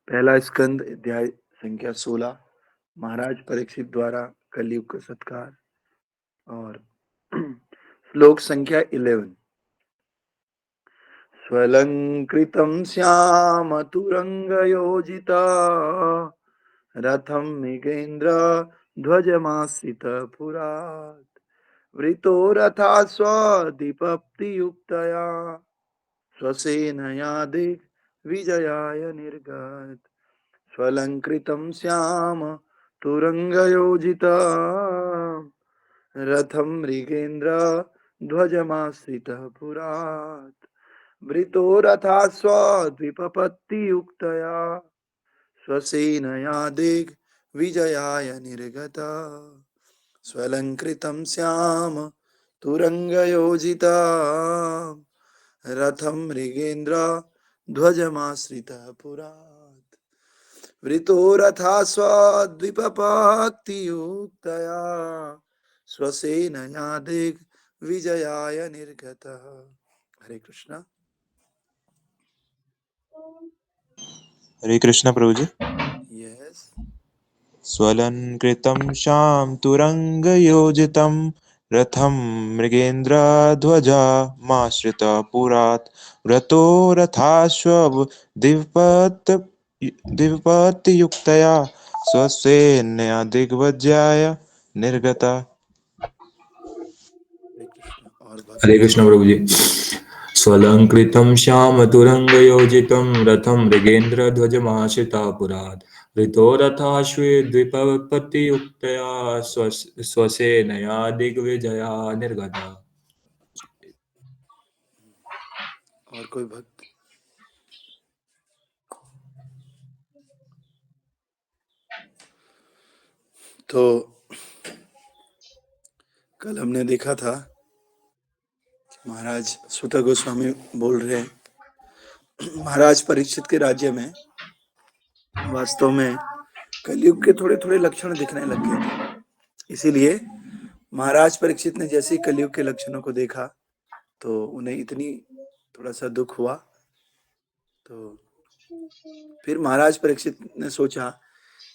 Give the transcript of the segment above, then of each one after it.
पहला स्कंद अध्याय संख्या 16। महाराज परीक्षित द्वारा कलयुग का सत्कार। और श्लोक संख्या 11। स्वलंकृतं श्याम तुरंगयोजिता रथं मृगेन्द्र ध्वजमाश्रित पुरात् वृतो रथा स्वदीप्तियुक्तया स्वसेनया दिग्विजयाय निर्गत स्वलंकृतं श्याम तुरंगयोजिता रथं मृगेन्द्र ध्वजमाश्रितः पुरात् वृतो रथा स्वद्विपपत्तियुक्तया स्वसेनया दिग्विजयाय निर्गता स्वलंकृतं श्याम तुरंगयोजिता रथं मृगेन्द्र ध्वजमाश्रितः पुरात् वृतो रथा स्वद्विपपत्तियुक्तया स्वसेनया दिग्विजयाय निर्गतः। हरे कृष्णा। हरे कृष्णा प्रभु जी। यस। स्वलंकृतं श्याम तुरंगयोजितं रथं मृगेन्द्रध्वजमाश्रित पुरात् व्रतो रथाश्व दिव्यपत्तियुक्तया स्वसेनया दिग्विजयाय निर्गता। हरे कृष्णा। और हरे भक्ति कृष्ण प्रभु जी। स्वलंकृतं श्यामतुरंगयोजितं रथं मृगेन्द्रध्वजमाश्रिता पुरात् ऋतो रथाश्वे द्विपत्तियुक्तया स्वसेनया दिग्विजया निर्गता। और कोई भक्त? तो कल हमने देखा था महाराज सुत गोस्वामी बोल रहे हैं महाराज परीक्षित के राज्य में वास्तव में कलयुग के थोड़े थोड़े लक्षण दिखने लग गए थे। इसीलिए महाराज परीक्षित ने जैसे ही कलयुग के लक्षणों को देखा तो उन्हें इतनी थोड़ा सा दुख हुआ। तो फिर महाराज परीक्षित ने सोचा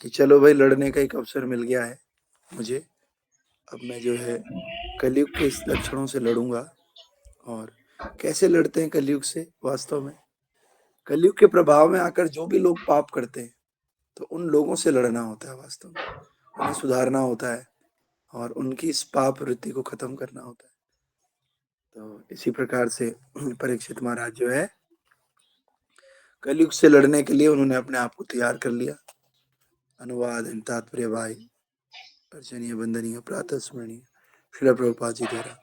कि चलो भाई, लड़ने का एक अवसर मिल गया है मुझे, अब मैं जो है कलयुग के इस लक्षणों से लड़ूंगा। और कैसे लड़ते हैं कलयुग से? वास्तव में कलयुग के प्रभाव में आकर जो भी लोग पाप करते हैं तो उन लोगों से लड़ना होता है। वास्तव में उन्हें सुधारना होता है और उनकी इस पाप वृत्ति को खत्म करना होता है। तो इसी प्रकार से परीक्षित महाराज जो है कलयुग से लड़ने के लिए उन्होंने अपने आप को तैयार कर लिया। अनुवाद एंड तात्पर्य भाई अर्चनीय वंदनीय प्रातः स्मरणीय श्रील प्रभुपाद जी द्वारा।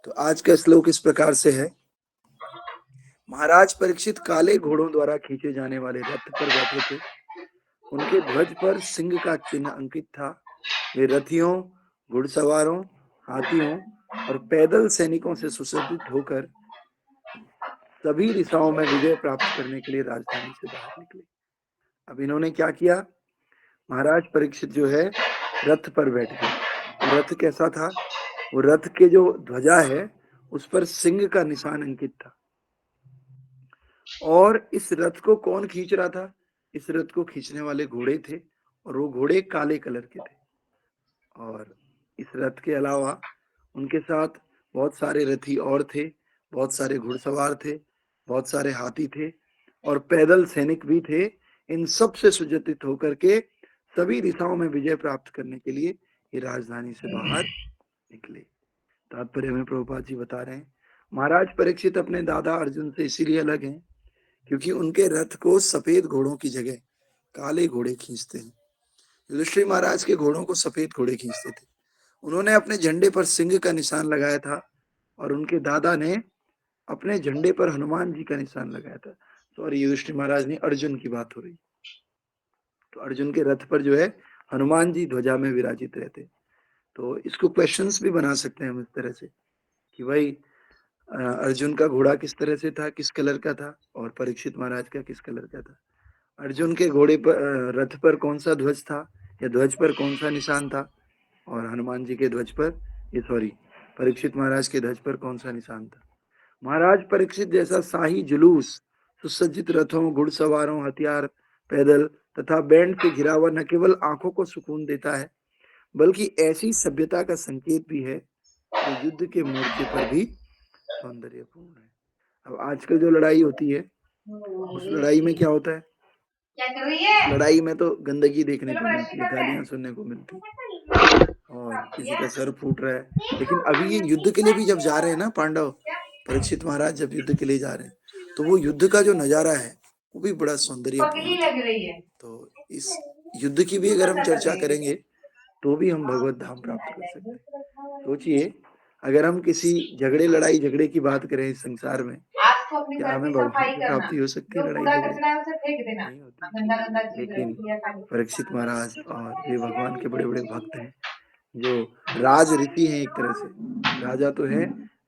तो आज का श्लोक इस प्रकार से है। महाराज परीक्षित काले घोड़ों द्वारा खींचे जाने वाले रथ पर बैठे थे। उनके ध्वज पर सिंह का चिन्ह अंकित था। वे रथियों, घुड़सवारों, हाथियों और पैदल सैनिकों से सुसज्जित होकर सभी दिशाओं में विजय प्राप्त करने के लिए राजधानी से बाहर निकले। अब इन्होंने क्या किया? महाराज परीक्षित जो है रथ पर बैठ गए। वो रथ कैसा था? वो रथ के जो ध्वजा है उस पर सिंह का निशान अंकित था। और इस रथ को कौन खींच रहा था? इस रथ को खींचने वाले घोड़े थे और वो घोड़े काले कलर के थे। और इस रथ के अलावा उनके साथ बहुत सारे रथी और थे, बहुत सारे घुड़सवार थे, बहुत सारे हाथी थे और पैदल सैनिक भी थे। इन सब से सुसज्जित होकर के सभी दिशाओं में विजय प्राप्त करने के लिए ये राजधानी से बाहर निकले। तात्पर्य में प्रभुपाद जी बता रहे हैं महाराज परीक्षित अपने दादा अर्जुन से इसीलिए अलग हैं क्योंकि उनके रथ को सफेद घोड़ों की जगह काले घोड़े खींचते हैं। युधिष्ठिर महाराज के घोड़ों को सफेद घोड़े खींचते थे। उन्होंने अपने झंडे पर सिंह का निशान लगाया था और उनके दादा ने अपने झंडे पर हनुमान जी का निशान लगाया था। सॉरी, युधिष्ठिर महाराज ने, अर्जुन की बात हो रही। तो अर्जुन के रथ पर जो है हनुमान जी ध्वजा में विराजित रहते। तो इसको क्वेश्चंस भी बना सकते हैं हम इस तरह से कि भाई अर्जुन का घोड़ा किस तरह से था, किस कलर का था, और परीक्षित महाराज का किस कलर का था। अर्जुन के घोड़े पर रथ पर कौन सा ध्वज था या ध्वज पर कौन सा निशान था, और हनुमान जी के ध्वज पर, ये सॉरी, परीक्षित महाराज के ध्वज पर कौन सा निशान था। महाराज परीक्षित जैसा शाही जुलूस सुसज्जित रथों, घुड़सवारों, हथियार पैदल तथा बैंड से घिरा हुआ न केवल आंखों को सुकून देता है, बल्कि ऐसी सभ्यता का संकेत भी है जो युद्ध के मोर्चे पर भी सौंदर्यपूर्ण है। अब आजकल जो लड़ाई होती है, उस लड़ाई में क्या होता है? क्या कर रही है? उस लड़ाई में तो गंदगी देखने को मिलती है, गालियां सुनने को मिलती है और किसी का सर फूट रहा है। लेकिन अभी ये युद्ध के लिए भी जब जा रहे हैं ना पांडव, परीक्षित महाराज जब युद्ध के लिए जा रहे हैं, तो वो युद्ध का जो नजारा है वो भी बड़ा सौंदर्यपूर्ण पगली है। लग रही है। तो इस युद्ध की भी अगर हम चर्चा करेंगे तो भी हम भगवत धाम प्राप्त कर सकते हैं। सोचिए, अगर हम किसी लड़ाई झगड़े की बात करें इस संसार में, आज तो अपनी क्या घर हमें की भगवान सफाई की करना, प्राप्ति हो सकती जो है लड़ाई कूड़ा झगड़े? कचरा है उसे फेंक देना, नहीं होती। गंदा गंदा चीज लेकिन रहती है खाली। परीक्षित महाराज और वे भगवान के बड़े बड़े भक्त हैं, जो राज ऋषि हैं एक तरह से, राजा तो है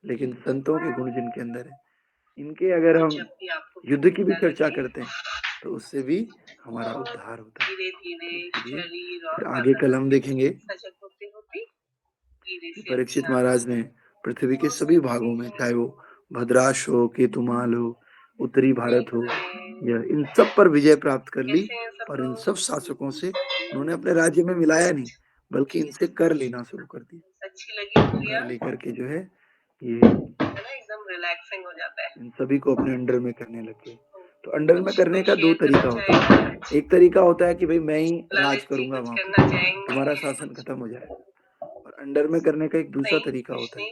लेकिन संतों के गुण जिनके अंदर है, इनके अगर हम युद्ध की भी चर्चा करते हैं तो उससे भी हमारा उद्धार होता है। इसलिए फिर आगे कल हम देखेंगे कि परीक्षित महाराज ने पृथ्वी के सभी भागों में, चाहे वो भद्राश हो, केतुमाल हो, उत्तरी भारत हो, या इन सब पर विजय प्राप्त कर ली। और इन सब शासकों से उन्होंने अपने राज्य में मिलाया नहीं, बल्कि इनसे कर लेना शुरू कर दिया। कर लेकर के जो है ये एकदम रिलैक्सिंग हो जाता है। इन सभी को अपने अंडर में करने लगे। तो अंडर में करने का दो तरीका होता है। एक तरीका होता है कि भाई मैं ही राज करूंगा, वहां पर तुम्हारा शासन खत्म हो जाएगा। और अंडर में करने का एक दूसरा तरीका होता है।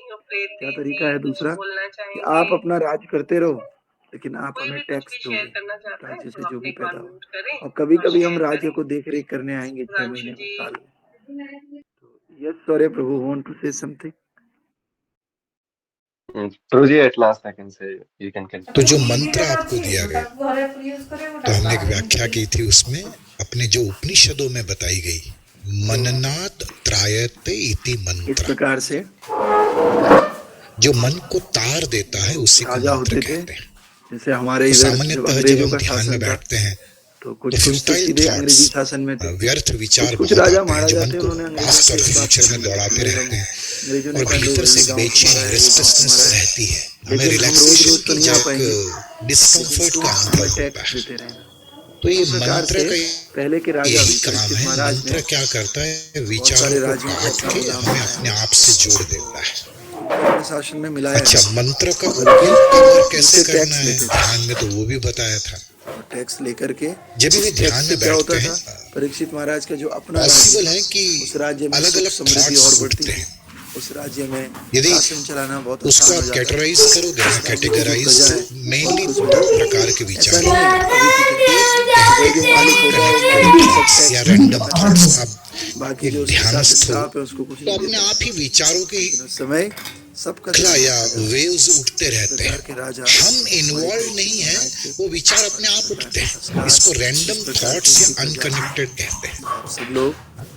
क्या तरीका है दूसरा? कि आप अपना राज करते रहो, लेकिन आप हमें टैक्स दोगे, राज्य से जो भी पैदा हो। और कभी कभी हम राज्य को देख रेख करने आएंगे 6 महीने में, साल में। तो yes sorry Prabhu, want to say something? Prabhuji, at last I can say you can continue. तो जो मंत्र आपको दिया गया, तो हमने एक व्याख्या की थी, उसमें अपने जो उपनिषदों में बताई गई मननात् त्रायते इति इस मंत्र, प्रकार से जो मन को तार देता है उसी को राजा मंत्र होते थे। कहते हैं। जैसे हमारे तो इधर जब सामान्यतः जब अंग्रेजों हम का ध्यान में शासन था, बैठते हैं तो तो कुछ तो फ्यूटाइल सीधे अंग्रेजी थॉट्स, शासन में थे। व्यर्थ विचार कुछ बहुत राजा आते हैं जो महाराजा मन थे, को उन्होंने पास्ट और अंग्रेजों के फ्यूचर में बात दौड़ाते की। रहते हैं अंग्रेजों ने और कहा लो भीतर से ये गाँव बेचैन हमारा है, ये गाँव रेस्टलेसनेस हमारा है। रहती है। हमें लेकिन हम रोज रिलैक्सेशन रोज तो की नहीं जो आ पाएंगे, एक डिस्कम्फर्ट का हमें अनुभव होता टैक्स है। देते रहना। तो ये इस प्रकार मंत्र से का पहले के राजा यही भी काम परीक्षित है। महाराज ने मंत्र क्या करता है? बहुत विचारों सारे को राज्यों को काट अपना के गुलाम हमें बनाया, अपने आप से जोड़ देता है। अपने शासन में मिलाया अच्छा, नहीं। मंत्र का बल्कि उपयोग कब और कैसे इनसे करना टैक्स है, लेते थे। ध्यान में तो वो भी बताया था। और टैक्स लेकर के जब भी वे इस ध्यान टैक्स में से क्या होता बैठते था, हैं, परीक्षित महाराज का जो अपना पॉसिबल राज्य, है कि उस राज्य में अलग सुख अलग समृद्धि थॉट्स और बढ़ती उठते है। हैं। उस राज्य में यदि शासन चलाना बहुत उसको आसान हो आप जाता है। कैटेगराइज करोगे ना, उस राज्य की जो कैटेगराइज प्रजा तो है, मेनली उसको दो सुधार प्रकार के ऐसा विचार नहीं है होते हैं। अभी की एक वही जो मालिक होगा वो अनकनेक्टेड मालिक थॉट्स या टैक्स रैंडम करता थॉट्स। है। अब बाकी एक जो उसके साथ ध्यानस्थ हो स्टाफ है उसको कुछ तो नहीं अपने देता। आप ही विचारों की लेकिन उस समय सबका खला ध्यान या रखा जाता है। वेव्स उठते इस रहते प्रकार हैं। के राजा हम इन्वॉल्व नहीं है, वो विचार अपने आप उठते हैं। इसको रैंडम थॉट्स या अनकनेक्टेड कहते हैं। आप सब लोग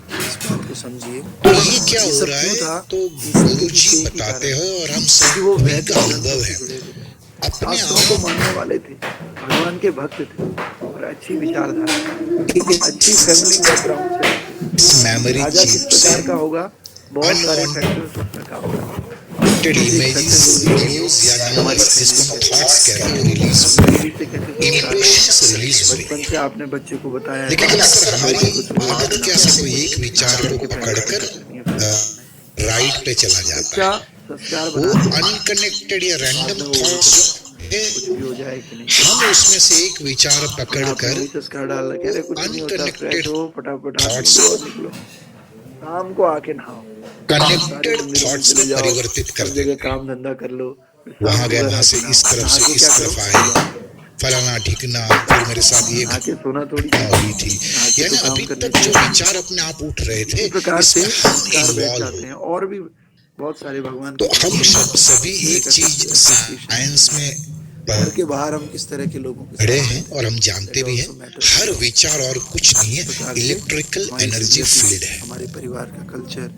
इस बात को समझिए। तो ये क्या ये हो सब रहा क्यों है? था? तो ये सब गुरु जी इसी के बताते कारण। हो और हम क्योंकि वो सभी वैदिक का ग्रंथों अनुभव से है। जुड़े थे, अपने शास्त्रों को आप मानने वाले थे, भगवान के भक्त थे और अच्छी विचारधारा, अच्छी फैमिली बैकग्राउंड से थे। इस मेमोरी राजा किस चिप से प्रकार का होगा, बहुत सारे अनवांटेड फैक्टर्स उसमें काम करते हैं। इमेजेस, वीडियोस या नंबर्स, जिसको हम थॉट्स कहते हैं, रिलीज हुए, फैमिली से कैसे संस्कार इम्प्रेशंस है। रिलीज हुए। बचपन से आपने बच्चे को बताया है लेकिन अक्सर कि हमारी बेटे को सुबह आदत उठना क्या है, है, कोई एक विचार नहा को करके पहले पकड़कर पूजा करनी है, फिर खाना है। राइट पे चला जाता बच्चा है। संस्कार वो बनाते हैं, अनकनेक्टेड या बाद में रैंडम वो वही थॉट्स करता है, कुछ भी हो जाए कि नहीं। हम उसमें से एक विचार आपने पकड़कर वही संस्कार डाल रखे, अरे कुछ नहीं होता, फ्रेश अनकनेक्टेड हो, फटाफट हाथ थॉट्स मुंह को धो और निकलो, शाम को आके नहाओ, सारे कनेक्टेड मंदिरों में थॉट्स चले में जाओ, परिवर्तित कर सब जगह देते हैं। काम धंधा कर लो, फिर शाम वहां को गए, घर वहां आके से इस नहाओ। तरफ नहा से के इस क्या तरफ करो, आए, सो जाओ। फलाना ढिकना, फिर मेरे साथ ये नहा के सोना थोड़ी, हुई थी। नहा के यानी तो काम अभी करने तक जो चाहिए। विचार अपने आप उठ रहे थे, इसी प्रकार से इसमें हम संस्कार बैठ इन्वॉल्व जाते हो। हैं और भी बहुत सारे भगवान तो के हम भक्त सभी हैं। एक चीज साइंस में घर के बाहर हम किस तरह के लोगों के पढ़े साथ हैं और हम जानते भी हैं, हर विचार और कुछ नहीं है, इलेक्ट्रिकल एनर्जी फील्ड है। हमारे परिवार का कल्चर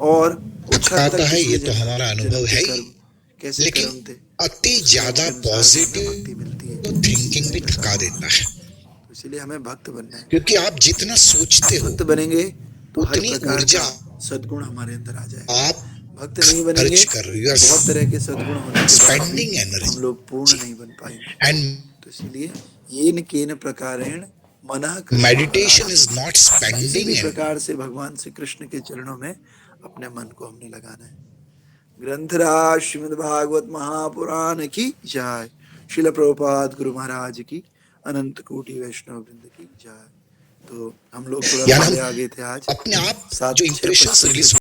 और कुछ हद आता तक है, ये पिछले तो हमारा जन्म अनुभव के है कर्म, ही, कैसे लेकिन कर्म थे, अति उसके ज्यादा अनुसार हमें पॉजिटिव भक्ति मिलती है। थिंकिंग भी थका देता है, तो इसलिए हमें भक्त बनना है। क्योंकि आप जितना सोचते हो भक्त बनेंगे तो हर उतनी प्रकार ऊर्जा का सद्गुण हमारे अंदर आ जाएगा। आप भक्त नहीं बनेंगे, खर्च कर रहे हो, बहुत तरह के सद्गुण होने के बाद स्पेंडिंग भी एनर्जी हम लोग पूर्ण नहीं बन पाएंगे। एंड तो इसलिए येन केन प्रकारेण मनः कृष्ण मेडिटेशन इज नॉट किसी स्पेंडिंग भी इन प्रकार से भगवान श्री कृष्ण के चरणों में अपने मन को हमने लगाना है। ग्रंथराज श्रीमद् भागवत महापुराण की जय। श्रील प्रभुपाद गुरु महाराज की अनंत कोटि वैष्णव वृंद की जय। तो हम लोग थोड़ा यानी पहले हम आगे थे आज अपने आप 7, जो 6, इंप्रेशंस 25 रिलीज